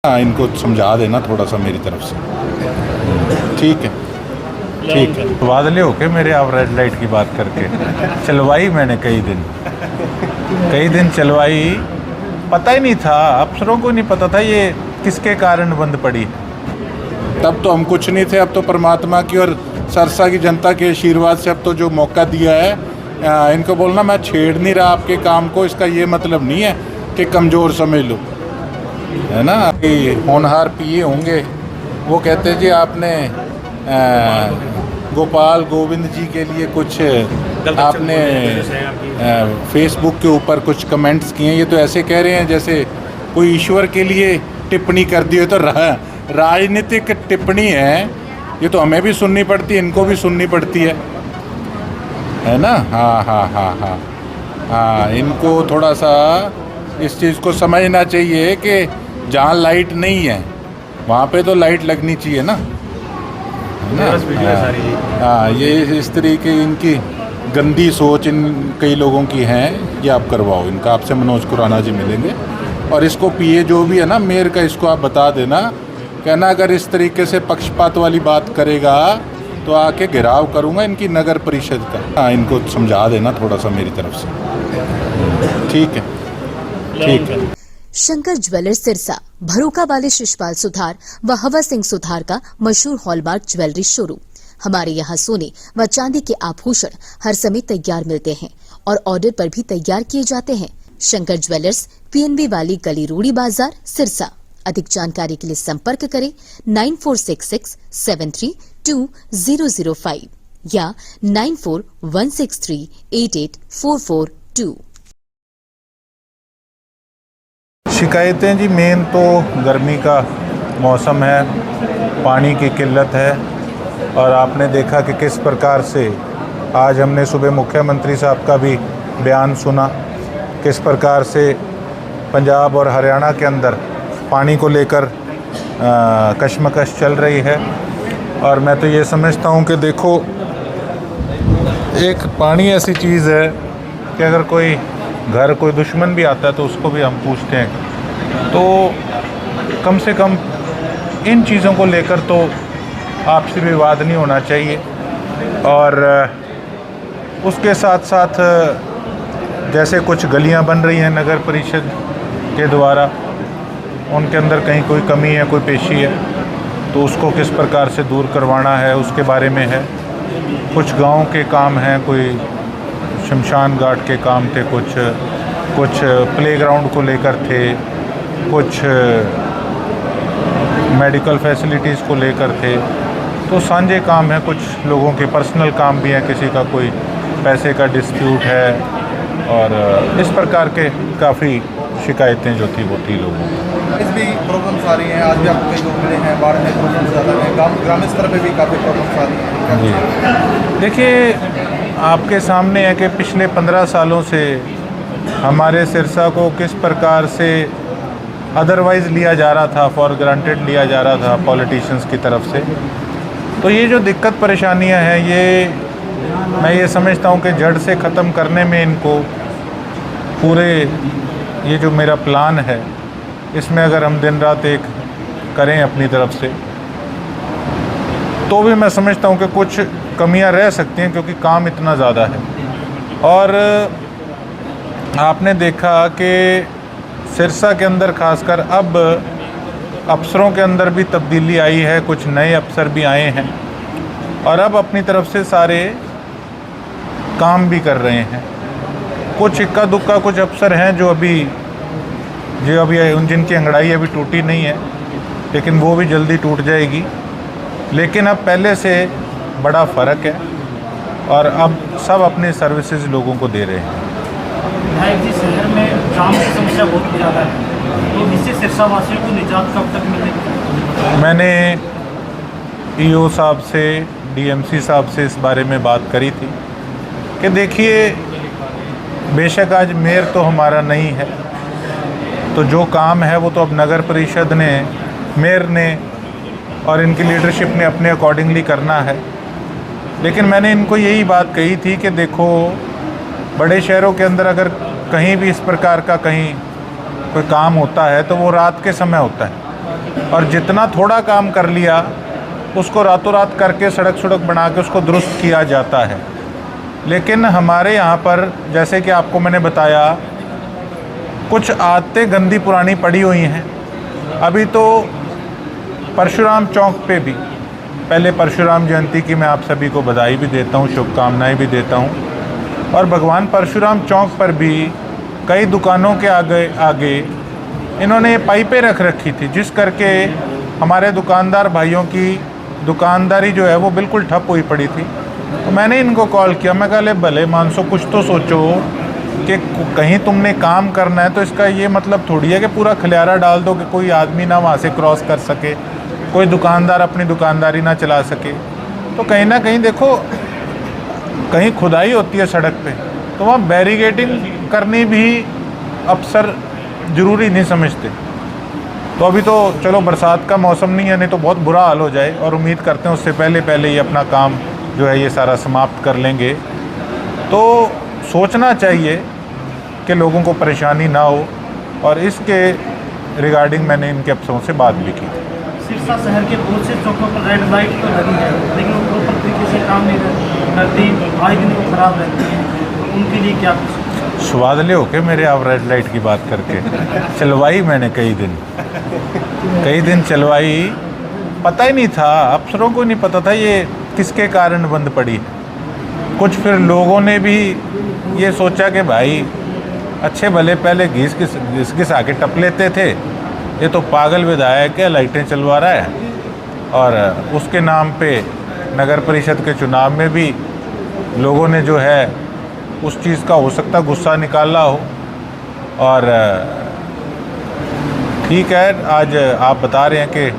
हाँ, इनको समझा देना थोड़ा सा मेरी तरफ से। ठीक है, ठीक है। बादले होके मेरे आप रेड लाइट की बात करके चलवाई मैंने कई दिन चलवाई, पता ही नहीं था, अफसरों को नहीं पता था ये किसके कारण बंद पड़ी। तब तो हम कुछ नहीं थे, अब तो परमात्मा की और सरसा की जनता के आशीर्वाद से अब तो जो मौका दिया है, इनको बोलना मैं छेड़ नहीं रहा आपके काम को, इसका ये मतलब नहीं है कि कमज़ोर समझ लो, है ना। होनहार पिए होंगे, वो कहते जी आपने गोपाल गोविंद जी के लिए कुछ आपने फेसबुक के ऊपर कुछ कमेंट्स किए, ये तो ऐसे कह रहे हैं जैसे कोई ईश्वर के लिए टिप्पणी कर दी हो। तो राजनीतिक टिप्पणी है, ये तो हमें भी सुननी पड़ती है, इनको भी सुननी पड़ती है ना। हाँ हाँ हाँ हाँ हाँ, इनको थोड़ा सा इस चीज़ को समझना चाहिए कि जहाँ लाइट नहीं है वहाँ पे तो लाइट लगनी चाहिए ना, है ना। हाँ, ये इस तरीके इनकी गंदी सोच इन कई लोगों की हैं, ये आप करवाओ इनका। आपसे मनोज खुराना जी मिलेंगे और इसको पीए जो भी है ना मेयर का, इसको आप बता देना, कहना अगर इस तरीके से पक्षपात वाली बात करेगा तो आके घेराव करूँगा इनकी नगर परिषद का। हाँ, इनको समझा देना थोड़ा सा मेरी तरफ से। ठीक है, ठीक है। शंकर ज्वेलर्स सिरसा, भरोका वाले शिशपाल सुथार व हवा सिंह सुथार का मशहूर हॉलमार्क ज्वेलरी शोरूम। हमारे यहाँ सोने व चांदी के आभूषण हर समय तैयार मिलते हैं और ऑर्डर पर भी तैयार किए जाते हैं। शंकर ज्वेलर्स, PNB वाली गली, रूड़ी बाजार, सिरसा। अधिक जानकारी के लिए संपर्क करें 9466732005 या 9416388442। शिकायतें जी, मेन तो गर्मी का मौसम है, पानी की किल्लत है, और आपने देखा कि किस प्रकार से आज हमने सुबह मुख्यमंत्री साहब का भी बयान सुना, किस प्रकार से पंजाब और हरियाणा के अंदर पानी को लेकर कशमकश चल रही है। और मैं तो ये समझता हूँ कि देखो, एक पानी ऐसी चीज़ है कि अगर कोई घर कोई दुश्मन भी आता है तो उसको भी हम पूछते हैं, तो कम से कम इन चीज़ों को लेकर तो आपसी विवाद नहीं होना चाहिए। और उसके साथ साथ जैसे कुछ गलियां बन रही हैं नगर परिषद के द्वारा, उनके अंदर कहीं कोई कमी है, कोई पेशी है, तो उसको किस प्रकार से दूर करवाना है उसके बारे में है। कुछ गांव के काम हैं, कोई शमशान घाट के काम थे, कुछ प्लेग्राउंड को लेकर थे, कुछ मेडिकल फैसिलिटीज़ को लेकर थे, तो साझे काम है। कुछ लोगों के पर्सनल काम भी हैं, किसी का कोई पैसे का डिस्प्यूट है, और इस प्रकार के काफ़ी शिकायतें जो थी वो थी लोगों को। इस भी प्रॉब्लम्स आ रही हैं, आज भी आपके जो मिले हैं, बाढ़ में प्रॉब्लम्स ज़्यादा हैं, ग्रामीण स्तर पे भी काफ़ी प्रॉब्लम्स आ रही हैं जी। देखिए, आपके सामने है कि पिछले 15 सालों से हमारे सिरसा को किस प्रकार से अदरवाइज़ लिया जा रहा था, फॉर ग्रांटेड लिया जा रहा था पॉलिटिशियंस की तरफ से। तो ये जो दिक्कत परेशानियां हैं, ये मैं ये समझता हूँ कि जड़ से ख़त्म करने में इनको पूरे, ये जो मेरा प्लान है, इसमें अगर हम दिन रात एक करें अपनी तरफ से, तो भी मैं समझता हूँ कि कुछ कमियां रह सकती हैं, क्योंकि काम इतना ज़्यादा है। और आपने देखा कि सिरसा के अंदर खासकर अब अफसरों के अंदर भी तब्दीली आई है, कुछ नए अफसर भी आए हैं और अब अपनी तरफ से सारे काम भी कर रहे हैं। कुछ इक्का दुक्का कुछ अफसर हैं जो अभी जिनकी अंगड़ाई अभी टूटी नहीं है, लेकिन वो भी जल्दी टूट जाएगी। लेकिन अब पहले से बड़ा फ़र्क है और अब सब अपने सर्विसेज लोगों को दे रहे हैं। विधायक जी, शहर में जाम की समस्या बहुत ज़्यादा है, तो इससे सिरसा वासियों को निजात कब तक मिलेगी? मैंने EO साहब से, DMC साहब से इस बारे में बात करी थी कि देखिए, बेशक आज मेयर तो हमारा नहीं है, तो जो काम है वो तो अब नगर परिषद ने, मेयर ने और इनकी लीडरशिप ने अपने अकॉर्डिंगली करना है। लेकिन मैंने इनको यही बात कही थी कि देखो, बड़े शहरों के अंदर अगर कहीं भी इस प्रकार का कहीं कोई काम होता है तो वो रात के समय होता है, और जितना थोड़ा काम कर लिया उसको रातों रात करके सड़क बना के उसको दुरुस्त किया जाता है। लेकिन हमारे यहाँ पर जैसे कि आपको मैंने बताया, कुछ आदतें गंदी पुरानी पड़ी हुई हैं। अभी तो परशुराम चौक पे भी, पहले परशुराम जयंती की मैं आप सभी को बधाई भी देता हूँ, शुभकामनाएं भी देता हूँ। और भगवान परशुराम चौक पर भी कई दुकानों के आगे इन्होंने ये पाइपें रख रखी थी, जिस करके हमारे दुकानदार भाइयों की दुकानदारी जो है वो बिल्कुल ठप हुई पड़ी थी। तो मैंने इनको कॉल किया, मैं कहा ले भले मानसो कुछ तो सोचो कि कहीं तुमने काम करना है तो इसका ये मतलब थोड़ी है कि पूरा खलियारा डाल दो कि कोई आदमी ना वहाँ से क्रॉस कर सके, कोई दुकानदार अपनी दुकानदारी ना चला सके। तो कहीं ना कहीं देखो, कहीं खुदाई होती है सड़क पे तो वहाँ बैरिकेडिंग करनी भी अफसर ज़रूरी नहीं समझते। तो अभी तो चलो बरसात का मौसम नहीं है, नहीं तो बहुत बुरा हाल हो जाए, और उम्मीद करते हैं उससे पहले ये अपना काम जो है ये सारा समाप्त कर लेंगे। तो सोचना चाहिए कि लोगों को परेशानी ना हो, और इसके रिगार्डिंग मैंने इनके अफसरों से बात भी की। सिरसा शहर के बहुत से चौकों पर रेड लाइट तो लगी है, लेकिन वो प्रॉपर तरीके से काम नहीं करती, आए दिन वो खराब रहती है। तो उनके लिए क्या स्वाद ले हो के मेरे आप रेड लाइट की बात करके चलवाई मैंने कई दिन चलवाई, पता ही नहीं था, अफसरों को नहीं पता था ये किसके कारण बंद पड़ी। कुछ फिर लोगों ने भी ये सोचा कि भाई अच्छे भले पहले घिस आके टप लेते थे, ये तो पागल विधायक है, लाइटें चलवा रहा है, और उसके नाम पे नगर परिषद के चुनाव में भी लोगों ने जो है उस चीज़ का हो सकता गुस्सा निकाला हो। और ठीक है, आज आप बता रहे हैं कि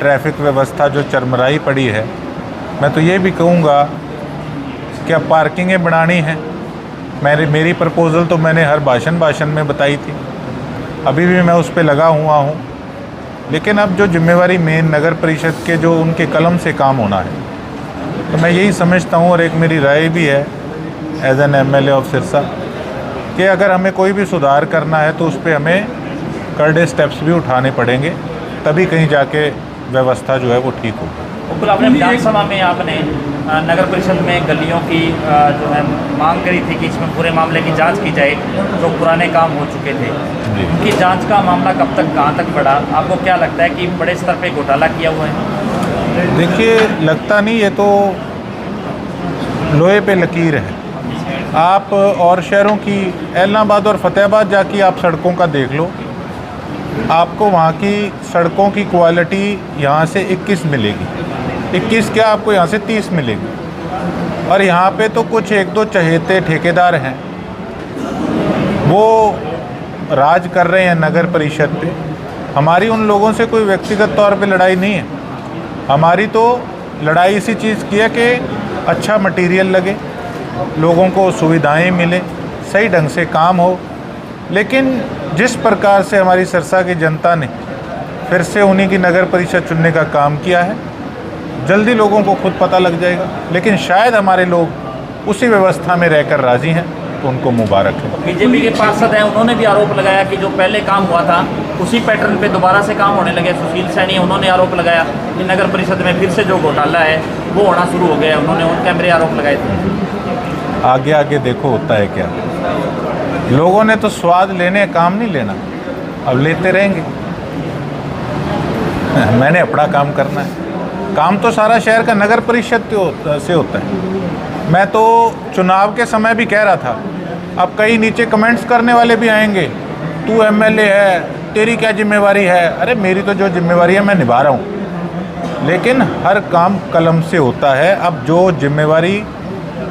ट्रैफिक व्यवस्था जो चरमराई पड़ी है, मैं तो ये भी कहूँगा कि अब पार्किंगें बनानी हैं। मेरी प्रपोज़ल तो मैंने हर भाषण में बताई थी, अभी भी मैं उस पर लगा हुआ हूँ। लेकिन अब जो जिम्मेवारी मेन नगर परिषद के जो उनके कलम से काम होना है, तो मैं यही समझता हूँ, और एक मेरी राय भी है as an MLA of Sirsa, कि अगर हमें कोई भी सुधार करना है तो उस पर हमें करड़े स्टेप्स भी उठाने पड़ेंगे, तभी कहीं जाके व्यवस्था जो है वो ठीक होगी। बिल्कुल, आपने विधानसभा में आपने नगर परिषद में गलियों की जो है मांग करी थी कि इसमें पूरे मामले की जांच की जाए, जो पुराने काम हो चुके थे उनकी जांच का मामला कब तक कहाँ तक बढ़ा? आपको क्या लगता है कि बड़े स्तर पे घोटाला किया हुआ है? देखिए, लगता नहीं, ये तो लोहे पे लकीर है। आप और शहरों की एलनाबाद और फतेहाबाद जाके आप सड़कों का देख लो, आपको वहाँ की सड़कों की क्वालिटी यहाँ से 21 मिलेगी, 21 क्या आपको यहाँ से 30 मिलेगी। और यहाँ पे तो कुछ एक दो चहेते ठेकेदार हैं, वो राज कर रहे हैं नगर परिषद पे। हमारी उन लोगों से कोई व्यक्तिगत तौर पे लड़ाई नहीं है, हमारी तो लड़ाई इसी चीज़ की है कि अच्छा मटेरियल लगे, लोगों को सुविधाएं मिले, सही ढंग से काम हो। लेकिन जिस प्रकार से हमारी सिरसा की जनता ने फिर से उन्हीं की नगर परिषद चुनने का काम किया है, जल्दी लोगों को खुद पता लग जाएगा। लेकिन शायद हमारे लोग उसी व्यवस्था में रहकर राज़ी हैं, तो उनको मुबारक है। बीजेपी के पार्षद हैं, उन्होंने भी आरोप लगाया कि जो पहले काम हुआ था उसी पैटर्न पे दोबारा से काम होने लगे। सुशील सैनी, उन्होंने आरोप लगाया कि नगर परिषद में फिर से जो घोटाला है वो होना शुरू हो गया। उन्होंने उन कैमरे आरोप लगाए थे। आगे देखो होता है क्या। लोगों ने तो स्वाद लेने, काम नहीं लेना, अब लेते रहेंगे। मैंने अपना काम करना है, काम तो सारा शहर का नगर परिषद से होता है। मैं तो चुनाव के समय भी कह रहा था, अब कई नीचे कमेंट्स करने वाले भी आएंगे, तू MLA है, तेरी क्या जिम्मेवारी है। अरे मेरी तो जो जिम्मेवारी है मैं निभा रहा हूँ, लेकिन हर काम कलम से होता है। अब जो जिम्मेवारी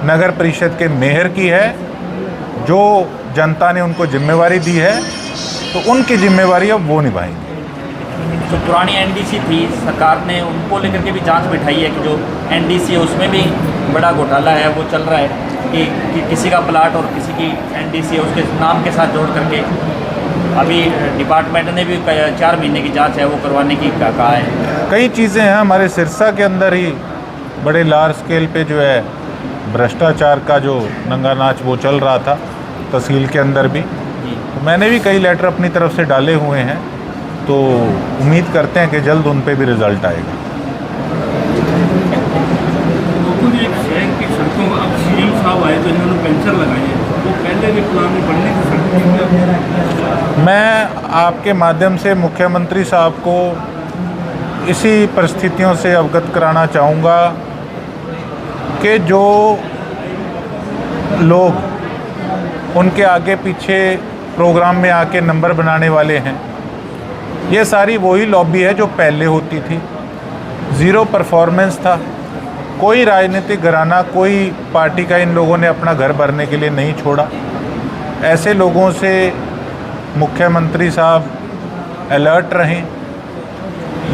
नगर परिषद के मेयर की है, जो जनता ने उनको जिम्मेवारी दी है, तो उनकी जिम्मेवारी अब वो निभाएंगे। जो पुरानी NDC थी, सरकार ने उनको लेकर के भी जांच बिठाई है कि जो NDC है उसमें भी बड़ा घोटाला है, वो चल रहा है कि किसी का प्लाट और किसी की NDC है उसके नाम के साथ जोड़ करके। अभी डिपार्टमेंट ने भी 4 महीने की जांच है वो करवाने की कहा है। कई चीज़ें हैं हमारे सिरसा के अंदर ही, बड़े लार्ज स्केल पे जो है भ्रष्टाचार का जो नंगा नाच वो चल रहा था तहसील के अंदर भी। तो मैंने भी कई लेटर अपनी तरफ से डाले हुए हैं, तो उम्मीद करते हैं कि जल्द उन पे भी रिज़ल्ट आएगा। बिल्कुल एक शहर की सड़कों अब सीएम साहब आए तो इन्होंने पेंशन लगाई है, वो पहले भी प्लान में बढ़ने की सड़कें। मैं आपके माध्यम से मुख्यमंत्री साहब को इसी परिस्थितियों से अवगत कराना चाहूँगा कि जो लोग उनके आगे पीछे प्रोग्राम में आके नंबर बनाने वाले हैं, ये सारी वही लॉबी है जो पहले होती थी। ज़ीरो परफॉर्मेंस था, कोई राजनीतिक घराना, कोई पार्टी का इन लोगों ने अपना घर भरने के लिए नहीं छोड़ा। ऐसे लोगों से मुख्यमंत्री साहब अलर्ट रहें।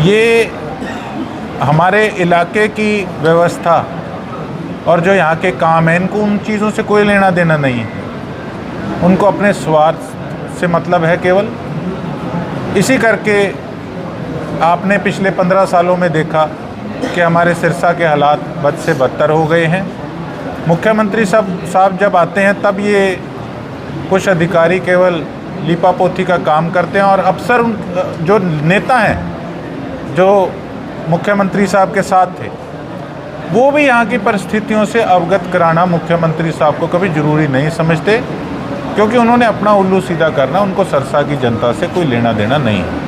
ये हमारे इलाके की व्यवस्था और जो यहाँ के काम हैं, इनको उन चीज़ों से कोई लेना देना नहीं है। उनको अपने स्वार्थ से मतलब है केवल। इसी करके आपने पिछले 15 सालों में देखा कि हमारे सिरसा के हालात बद से बदतर हो गए हैं। मुख्यमंत्री साहब जब आते हैं तब ये कुछ अधिकारी केवल लीपापोती का काम करते हैं और अफसर जो नेता हैं जो मुख्यमंत्री साहब के साथ थे, वो भी यहाँ की परिस्थितियों से अवगत कराना मुख्यमंत्री साहब को कभी ज़रूरी नहीं समझते, क्योंकि उन्होंने अपना उल्लू सीधा करना, उनको सिरसा की जनता से कोई लेना देना नहीं है।